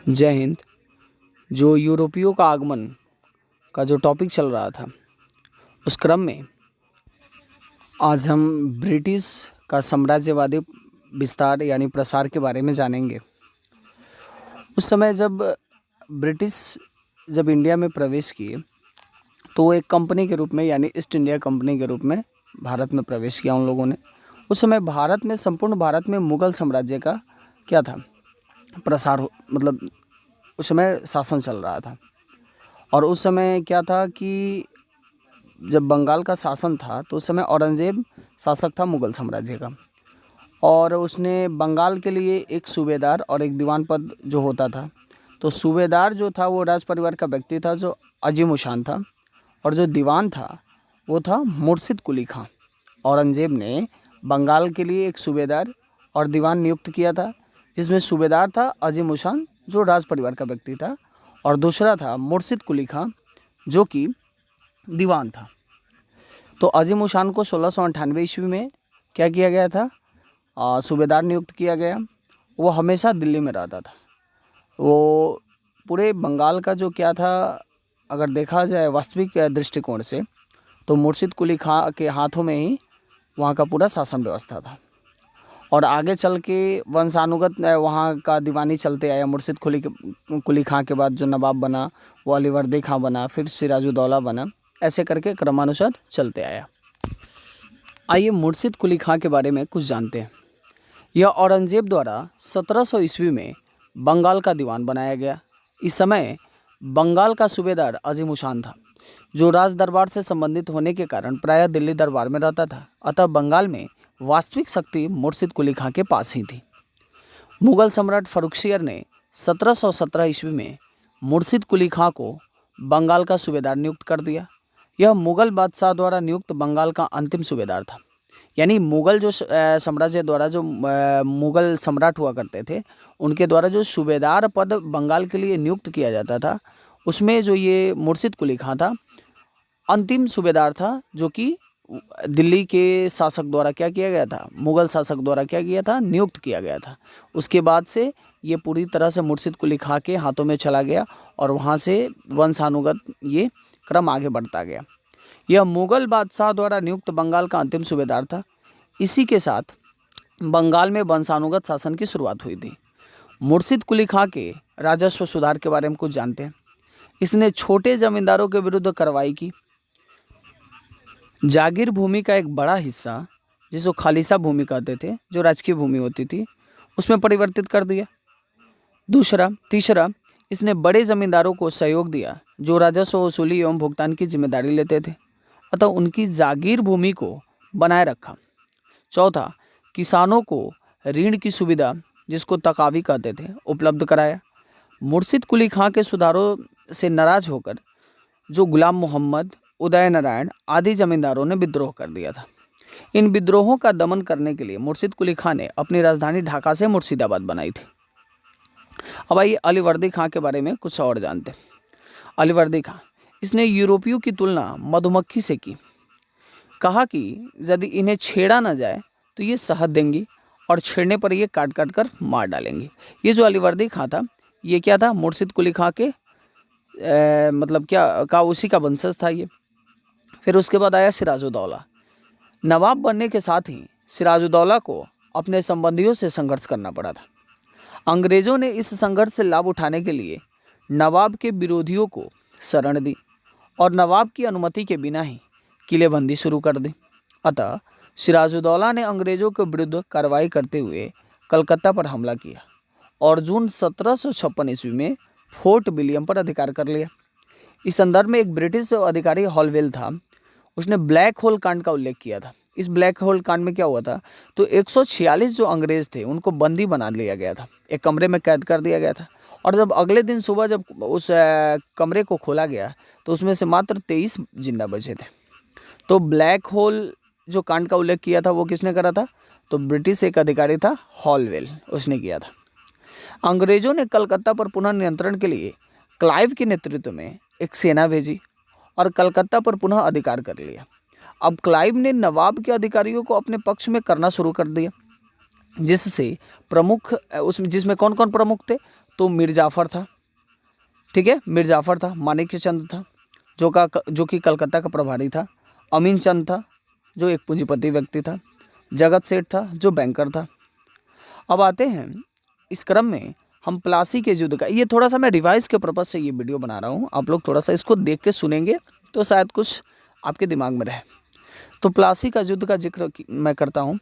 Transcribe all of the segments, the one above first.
जय हिंद। जो यूरोपियों का आगमन का जो टॉपिक चल रहा था, उस क्रम में आज हम ब्रिटिश का साम्राज्यवादी विस्तार यानी प्रसार के बारे में जानेंगे। उस समय जब ब्रिटिश जब इंडिया में प्रवेश किए तो वो एक कंपनी के रूप में यानी ईस्ट इंडिया कंपनी के रूप में भारत में प्रवेश किया उन लोगों ने। उस समय भारत में, संपूर्ण भारत में मुगल साम्राज्य का क्या था, मतलब उस समय शासन चल रहा था। और उस समय क्या था कि जब बंगाल का शासन था तो उस समय औरंगजेब शासक था मुगल साम्राज्य का, और उसने बंगाल के लिए एक सूबेदार और एक दीवान पद जो होता था। तो सूबेदार जो था वो राज परिवार का व्यक्ति था जो अजीम शान था, और जो दीवान था वो था मुर्शिद कुली खां। औरंगजेब ने बंगाल के लिए एक सूबेदार और दीवान नियुक्त किया था, जिसमें सूबेदार था अजीम शान जो राज परिवार का व्यक्ति था, और दूसरा था मुर्शिद कुली खां जो कि दीवान था। तो अजीम शान को 1698 ईस्वी में क्या किया गया था, सूबेदार नियुक्त किया गया। वो हमेशा दिल्ली में रहता था। वो पूरे बंगाल का जो क्या था, अगर देखा जाए वास्तविक दृष्टिकोण से, तो मुर्शिद कुली खां के हाथों में ही वहाँ का पूरा शासन व्यवस्था था। और आगे चल के वंशानुगत वहाँ का दीवानी चलते आया। मुर्शिद कुली खां के बाद जो नवाब बना वो अलीवर्दी खां बना, फिर सिराजुद्दौला बना, ऐसे करके क्रमानुसार चलते आया। आइए मुर्शिद कुली खां के बारे में कुछ जानते हैं। यह औरंगजेब द्वारा 1700 ईस्वी में बंगाल का दीवान बनाया गया। इस समय बंगाल का सूबेदार अजीम शान था, जो राज दरबार से संबंधित होने के कारण प्रायः दिल्ली दरबार में रहता था। अतः बंगाल में वास्तविक शक्ति मुर्शिद कुली खां के पास ही थी। मुगल सम्राट फर्रुखसियर ने 1717 ईस्वी में मुर्शिद कुली खां को बंगाल का सूबेदार नियुक्त कर दिया। यह मुगल बादशाह द्वारा नियुक्त बंगाल का अंतिम सूबेदार था। यानी मुगल जो साम्राज्य द्वारा जो मुगल सम्राट हुआ करते थे, उनके द्वारा जो सूबेदार पद बंगाल के लिए नियुक्त किया जाता था, उसमें जो ये मुर्शिद कुली खां था अंतिम सूबेदार था, जो कि दिल्ली के शासक द्वारा क्या किया गया था, मुगल शासक द्वारा क्या किया था, नियुक्त किया गया था। उसके बाद से ये पूरी तरह से मुर्शिद कुली खां के हाथों में चला गया, और वहाँ से वंशानुगत ये क्रम आगे बढ़ता गया। यह मुगल बादशाह द्वारा नियुक्त बंगाल का अंतिम सूबेदार था। इसी के साथ बंगाल में वंशानुगत शासन की शुरुआत हुई थी। मुर्शिद कुली खां के राजस्व सुधार के बारे में कुछ जानते हैं। इसने छोटे जमींदारों के विरुद्ध कार्रवाई की। जागीर भूमि का एक बड़ा हिस्सा, जिसको खालिसा भूमि कहते थे, जो राजकीय भूमि होती थी, उसमें परिवर्तित कर दिया। तीसरा, इसने बड़े जमींदारों को सहयोग दिया जो राजस्व वसूली एवं भुगतान की जिम्मेदारी लेते थे, अतः उनकी जागीर भूमि को बनाए रखा। चौथा, किसानों को ऋण की सुविधा, जिसको तकावी कहते थे, उपलब्ध कराया। मुर्शिद कुली खां के सुधारों से नाराज होकर जो गुलाम मोहम्मद, उदय नारायण आदि जमींदारों ने विद्रोह कर दिया था। इन विद्रोहों का दमन करने के लिए मुर्शिद कुली खां ने अपनी राजधानी ढाका से मुर्शिदाबाद बनाई थी। अब आइए अलीवर्दी खां के बारे में कुछ और जानते हैं। अलीवर्दी खां, इसने यूरोपियों की तुलना मधुमक्खी से की। कहा कि यदि इन्हें छेड़ा न जाए तो ये शहद देंगी, और छेड़ने पर ये काट काट कर मार डालेंगी। ये जो अलीवर्दी खां था, ये क्या था, मुर्शिद कुली खां के मतलब क्या का उसी का वंशज था ये। फिर उसके बाद आया सिराजुद्दौला। नवाब बनने के साथ ही सिराजुद्दौला को अपने संबंधियों से संघर्ष करना पड़ा था। अंग्रेज़ों ने इस संघर्ष से लाभ उठाने के लिए नवाब के विरोधियों को शरण दी, और नवाब की अनुमति के बिना ही किलेबंदी शुरू कर दी। अतः सिराजुद्दौला ने अंग्रेज़ों के विरुद्ध कार्रवाई करते हुए कलकत्ता पर हमला किया, और जून 1756 ईस्वी में फोर्ट विलियम पर अधिकार कर लिया। इस संदर्भ में एक ब्रिटिश अधिकारी हॉलवेल था, उसने ब्लैक होल कांड का उल्लेख किया था। इस ब्लैक होल कांड में क्या हुआ था, तो 146 जो अंग्रेज़ थे उनको बंदी बना लिया गया था, एक कमरे में कैद कर दिया गया था। और जब अगले दिन सुबह जब उस कमरे को खोला गया तो उसमें से मात्र 23 जिंदा बचे थे। तो ब्लैक होल जो कांड का उल्लेख किया था वो किसने करा था, तो ब्रिटिश एक अधिकारी था हॉलवेल, उसने किया था। अंग्रेज़ों ने कलकत्ता पर पुनः नियंत्रण के लिए क्लाइव के नेतृत्व में एक सेना भेजी और कलकत्ता पर पुनः अधिकार कर लिया। अब क्लाइव ने नवाब के अधिकारियों को अपने पक्ष में करना शुरू कर दिया, जिससे जिसमें कौन कौन प्रमुख थे, तो मीर जाफ़र था, ठीक है, मीर जाफ़र था। माणिक्य चंद था जो कि कलकत्ता का प्रभारी था। अमीन चंद था जो एक पूंजीपति व्यक्ति था। जगत सेठ था जो बैंकर था। अब आते हैं इस क्रम में हम प्लासी के युद्ध का, ये थोड़ा सा मैं रिवाइज के पर्पज़ से ये वीडियो बना रहा हूँ, आप लोग थोड़ा सा इसको देख के सुनेंगे तो शायद कुछ आपके दिमाग में रहे। तो प्लासी का युद्ध का जिक्र मैं करता हूँ।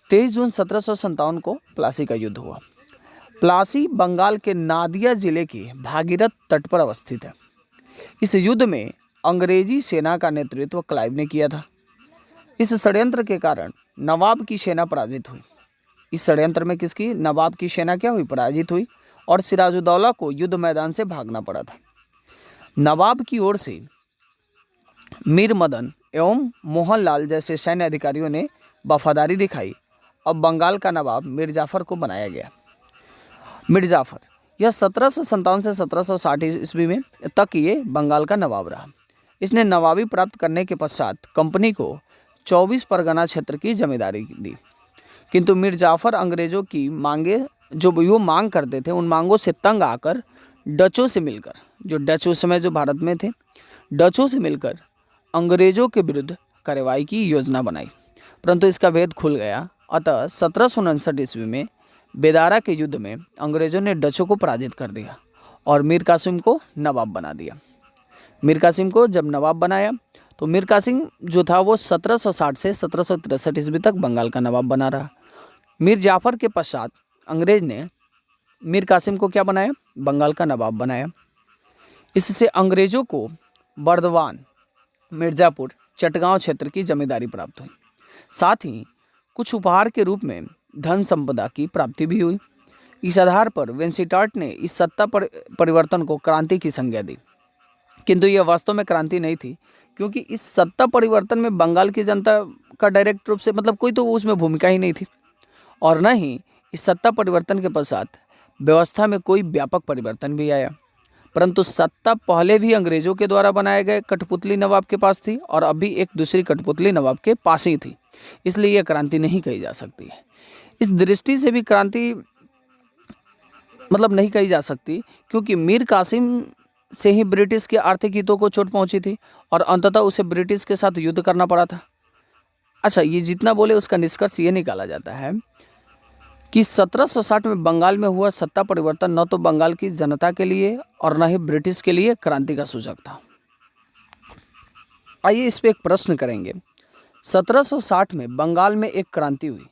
23 जून 1757 को प्लासी का युद्ध हुआ। प्लासी बंगाल के नादिया जिले के भागीरथ तट पर अवस्थित है। इस युद्ध में अंग्रेजी सेना का नेतृत्व क्लाइव ने किया था। इस षड्यंत्र के कारण नवाब की सेना पराजित हुई। इस षड्यंत्र में किसकी, नवाब की सेना क्या हुई, पराजित हुई और सिराजुद्दौला को युद्ध मैदान से भागना पड़ा था। नवाब की ओर से मीर मदन एवं मोहनलाल जैसे सैन्य अधिकारियों ने वफादारी दिखाई। अब बंगाल का नवाब मीर जाफ़र को बनाया गया। मीर जाफ़र यह 1757 से 1760 ईस्वी में तक ये बंगाल का नवाब रहा। इसने नवाबी प्राप्त करने के पश्चात कंपनी को 24 परगना क्षेत्र की जमींदारी दी। किंतु मीर जाफ़र अंग्रेज़ों की मांगे जो वो मांग करते थे, उन मांगों से तंग आकर डचों से मिलकर, जो डच उस समय जो भारत में थे, डचों से मिलकर अंग्रेज़ों के विरुद्ध कार्रवाई की योजना बनाई, परंतु इसका भेद खुल गया। अतः 1759 ईस्वी में बेदारा के युद्ध में अंग्रेज़ों ने डचों को पराजित कर दिया और मीर कासिम को नवाब बना दिया। मीर कासिम को जब नवाब बनाया तो मीर कासिम जो था वो 1760 से 1763 ईस्वी तक बंगाल का नवाब बना रहा। मीर जाफ़र के पश्चात अंग्रेज़ ने मीर कासिम को क्या बनाया, बंगाल का नवाब बनाया। इससे अंग्रेज़ों को बर्दवान, मिर्ज़ापुर, चटगांव क्षेत्र की जमींदारी प्राप्त हुई। साथ ही कुछ उपहार के रूप में धन संपदा की प्राप्ति भी हुई। इस आधार पर वेंसिटार्ट ने इस सत्ता परिवर्तन को क्रांति की संज्ञा दी, किंतु यह वास्तव में क्रांति नहीं थी, क्योंकि इस सत्ता परिवर्तन में बंगाल की जनता का डायरेक्ट रूप से मतलब कोई तो उसमें भूमिका ही नहीं थी, और न ही इस सत्ता परिवर्तन के पश्चात व्यवस्था में कोई व्यापक परिवर्तन भी आया। परंतु सत्ता पहले भी अंग्रेज़ों के द्वारा बनाए गए कठपुतली नवाब के पास थी और अभी एक दूसरी कठपुतली नवाब के पास ही थी, इसलिए यह क्रांति नहीं कही जा सकती है। इस दृष्टि से भी क्रांति मतलब नहीं कही जा सकती, क्योंकि मीर कासिम से ही ब्रिटिश के आर्थिक हितों को चोट पहुंची थी और अंततः उसे ब्रिटिश के साथ युद्ध करना पड़ा था। अच्छा, ये जितना बोले उसका निष्कर्ष ये निकाला जाता है कि 1760 में बंगाल में हुआ सत्ता परिवर्तन न तो बंगाल की जनता के लिए और न ही ब्रिटिश के लिए क्रांति का सूचक था। आइए इस पे एक प्रश्न करेंगे। 1760 में बंगाल में एक क्रांति हुई,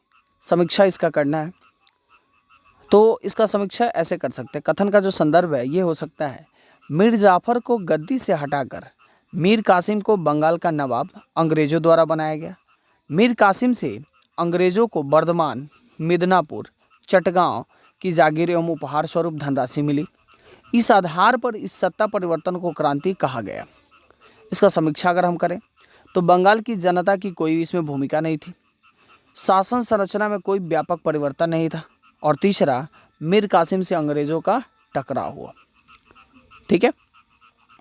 समीक्षा इसका करना है। तो इसका समीक्षा ऐसे कर सकते हैं, कथन का जो संदर्भ है ये हो सकता है, मीर जाफ़र को गद्दी से हटाकर मीर कासिम को बंगाल का नवाब अंग्रेज़ों द्वारा बनाया गया। मीर कासिम से अंग्रेज़ों को बर्धमान, मिदनापुर, चटगांव की जागीर एवं उपहार स्वरूप धनराशि मिली। इस आधार पर इस सत्ता परिवर्तन को क्रांति कहा गया। इसका समीक्षा अगर हम करें तो बंगाल की जनता की कोई इसमें भूमिका नहीं थी, शासन संरचना में कोई व्यापक परिवर्तन नहीं था, और तीसरा मीर कासिम से अंग्रेज़ों का टकराव हुआ। ठीक है,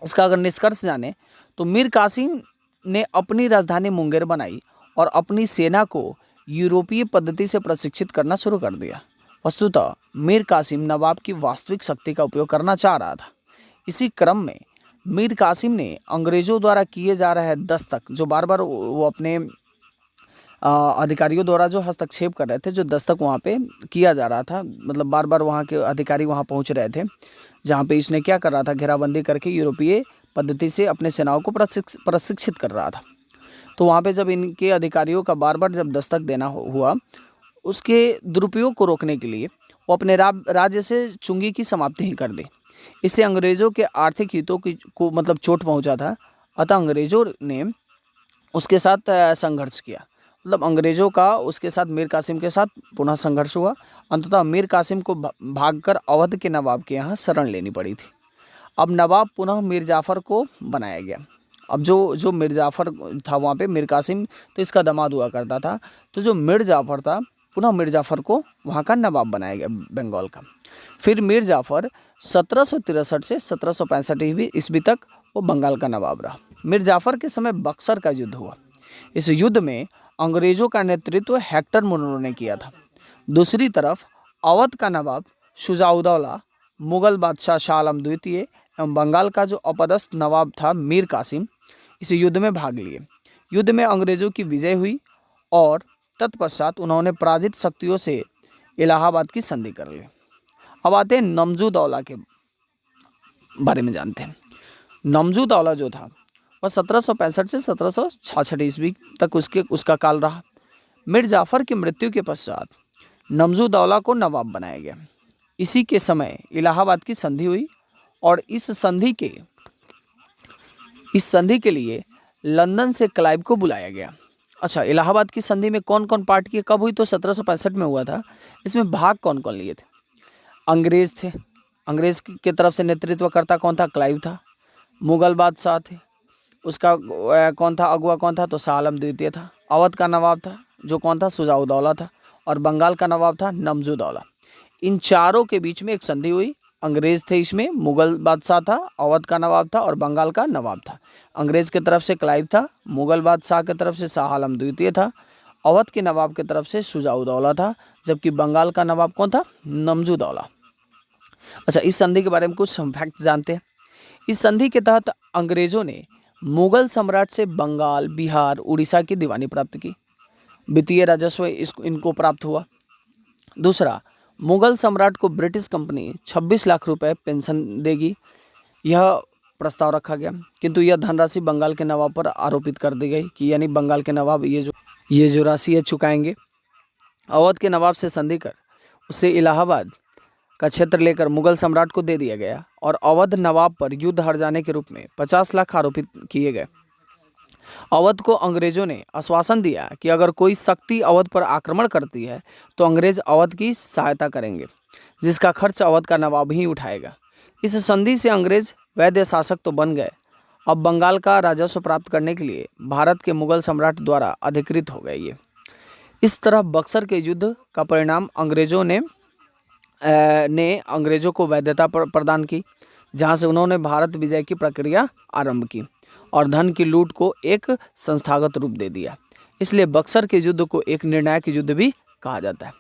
इसका अगर निष्कर्ष जाने तो मीर कासिम ने अपनी राजधानी मुंगेर बनाई और अपनी सेना को यूरोपीय पद्धति से प्रशिक्षित करना शुरू कर दिया। वस्तुतः मीर कासिम नवाब की वास्तविक शक्ति का उपयोग करना चाह रहा था। इसी क्रम में मीर कासिम ने अंग्रेज़ों द्वारा किए जा रहे दस्तक, जो बार बार वो अपने अधिकारियों द्वारा जो हस्तक्षेप कर रहे थे, जो दस्तक वहाँ पे किया जा रहा था, मतलब बार बार वहाँ के अधिकारी वहाँ पहुँच रहे थे, जहाँ पे इसने क्या कर रहा था, घेराबंदी करके यूरोपीय पद्धति से अपने सेनाओं को प्रशिक्षित कर रहा था। तो वहाँ पे जब इनके अधिकारियों का बार बार जब दस्तक देना हुआ, उसके दुरुपयोग को रोकने के लिए वो अपने राज्य से चुंगी की समाप्ति ही कर दी। इससे अंग्रेज़ों के आर्थिक हितों को मतलब चोट पहुँचा था। अतः अंग्रेज़ों ने उसके साथ संघर्ष किया, मतलब अंग्रेज़ों का उसके साथ मीर कासिम के साथ पुनः संघर्ष हुआ। अंततः मीर कासिम को भागकर अवध के नवाब के यहाँ शरण लेनी पड़ी थी। अब नवाब पुनः मीर जाफ़र को बनाया गया। अब जो मीर जाफ़र था वहाँ पे, मीर कासिम तो इसका दामाद हुआ करता था, तो जो मीर जाफ़र था पुनः मीर जाफ़र को वहाँ का नवाब बनाया गया बंगाल का। फिर मीर जाफ़र 1763 से 1765 ईस्वी तक वो बंगाल का नवाब रहा। मीर जाफ़र के समय बक्सर का युद्ध हुआ। इस युद्ध में अंग्रेज़ों का नेतृत्व हेक्टर मुनरो ने किया था। दूसरी तरफ अवध का नवाब शुजाउद्दौला मुगल बादशाह शाह आलम द्वितीय एवं बंगाल का जो अपदस्थ नवाब था मीर कासिम इस युद्ध में भाग लिए। युद्ध में अंग्रेजों की विजय हुई और तत्पश्चात उन्होंने पराजित शक्तियों से इलाहाबाद की संधि कर ली। अब आते हैं नमजू-दौला के बारे में जानते हैं। नमजू-दौला जो था वह 1765 से 1766 ईस्वी तक उसका काल रहा। मीर जाफर की मृत्यु के पश्चात नमजू-दौला को नवाब बनाया गया। इसी के समय इलाहाबाद की संधि हुई और इस संधि के लिए लंदन से क्लाइव को बुलाया गया। अच्छा, इलाहाबाद की संधि में कौन कौन पार्ट किए, कब हुई, तो 1765 में हुआ था। इसमें भाग कौन कौन लिए थे? अंग्रेज थे। अंग्रेज की तरफ से नेतृत्वकर्ता कौन था? क्लाइव था। मुगल बादशाह थे, उसका कौन था, अगुआ कौन था? तो शाह आलम द्वितीय था। अवध का नवाब था जो कौन था? शुजा-उद-दौला था। और बंगाल का नवाब था नमजू-दौला। इन चारों के बीच में एक संधि हुई। अंग्रेज थे इसमें, मुगल बादशाह था, अवध का नवाब था और बंगाल का नवाब था। अंग्रेज की तरफ से क्लाइव था, मुगल बादशाह की तरफ से शाह आलम द्वितीय था, अवध के नवाब की तरफ से शुजा-उद-दौला था, जबकि बंगाल का नवाब कौन था? नमजू-दौला। अच्छा, इस संधि के बारे में कुछ फैक्ट जानते हैं। इस संधि के तहत अंग्रेजों ने मुगल सम्राट से बंगाल, बिहार, उड़ीसा की दीवानी प्राप्त की। वित्तीय राजस्व इनको प्राप्त हुआ। दूसरा, मुगल सम्राट को ब्रिटिश कंपनी 26 लाख रुपए पेंशन देगी, यह प्रस्ताव रखा गया। किंतु यह धनराशि बंगाल के नवाब पर आरोपित कर दी गई कि यानी बंगाल के नवाब ये जो राशि है चुकाएंगे। अवध के नवाब से संधि कर उससे इलाहाबाद का क्षेत्र लेकर मुगल सम्राट को दे दिया गया और अवध नवाब पर युद्ध हार जाने के रूप में 50 लाख आरोपित किए गए। अवध को अंग्रेजों ने आश्वासन दिया कि अगर कोई शक्ति अवध पर आक्रमण करती है तो अंग्रेज अवध की सहायता करेंगे, जिसका खर्च अवध का नवाब ही उठाएगा। इस संधि से अंग्रेज वैध शासक तो बन गए, अब बंगाल का राजस्व प्राप्त करने के लिए भारत के मुगल सम्राट द्वारा अधिकृत हो गए ये। इस तरह बक्सर के युद्ध का परिणाम अंग्रेजों को वैधता प्रदान की, जहां से उन्होंने भारत विजय की प्रक्रिया आरंभ की और धन की लूट को एक संस्थागत रूप दे दिया। इसलिए बक्सर के युद्ध को एक निर्णायक युद्ध भी कहा जाता है।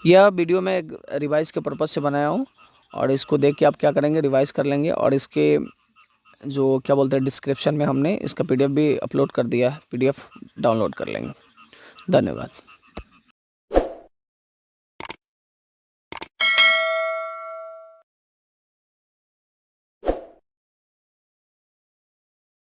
यह वीडियो मैं रिवाइज के पर्पज़ से बनाया हूँ और इसको देख के आप क्या करेंगे, रिवाइज कर लेंगे और इसके जो क्या बोलते हैं डिस्क्रिप्शन में हमने इसका PDF भी अपलोड कर दिया है, PDF डाउनलोड कर लेंगे। धन्यवाद।